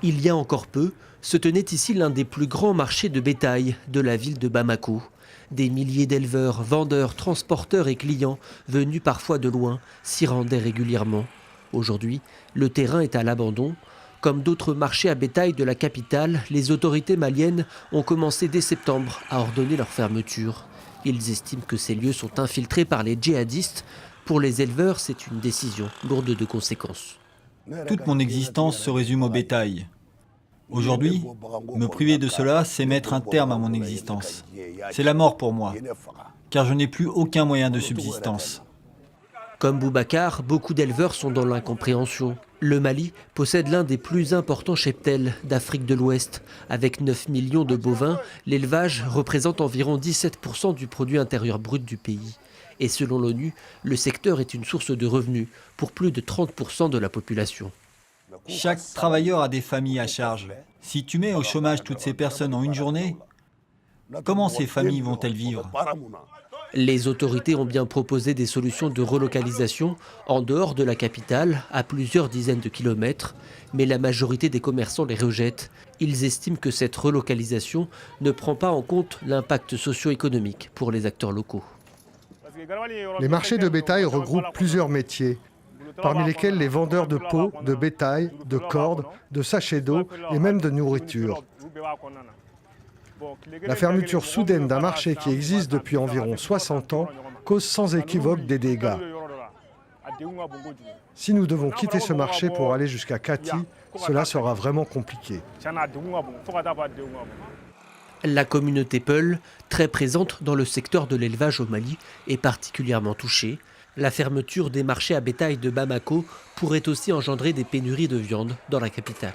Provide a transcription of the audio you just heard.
Il y a encore peu, se tenait ici l'un des plus grands marchés de bétail de la ville de Bamako. Des milliers d'éleveurs, vendeurs, transporteurs et clients, venus parfois de loin, s'y rendaient régulièrement. Aujourd'hui, le terrain est à l'abandon. Comme d'autres marchés à bétail de la capitale, les autorités maliennes ont commencé dès septembre à ordonner leur fermeture. Ils estiment que ces lieux sont infiltrés par les djihadistes. Pour les éleveurs, c'est une décision lourde de conséquences. Toute mon existence se résume au bétail. Aujourd'hui, me priver de cela, c'est mettre un terme à mon existence. C'est la mort pour moi, car je n'ai plus aucun moyen de subsistance. Comme Boubacar, beaucoup d'éleveurs sont dans l'incompréhension. Le Mali possède l'un des plus importants cheptels d'Afrique de l'Ouest. Avec 9 millions de bovins, l'élevage représente environ 17% du produit intérieur brut du pays. Et selon l'ONU, le secteur est une source de revenus pour plus de 30% de la population. Chaque travailleur a des familles à charge. Si tu mets au chômage toutes ces personnes en une journée, comment ces familles vont-elles vivre ? Les autorités ont bien proposé des solutions de relocalisation en dehors de la capitale, à plusieurs dizaines de kilomètres, mais la majorité des commerçants les rejettent. Ils estiment que cette relocalisation ne prend pas en compte l'impact socio-économique pour les acteurs locaux. Les marchés de bétail regroupent plusieurs métiers, parmi lesquels les vendeurs de peaux, de bétail, de cordes, de sachets d'eau et même de nourriture. La fermeture soudaine d'un marché qui existe depuis environ 60 ans cause sans équivoque des dégâts. Si nous devons quitter ce marché pour aller jusqu'à Kati, cela sera vraiment compliqué. La communauté Peul, très présente dans le secteur de l'élevage au Mali, est particulièrement touchée. La fermeture des marchés à bétail de Bamako pourrait aussi engendrer des pénuries de viande dans la capitale.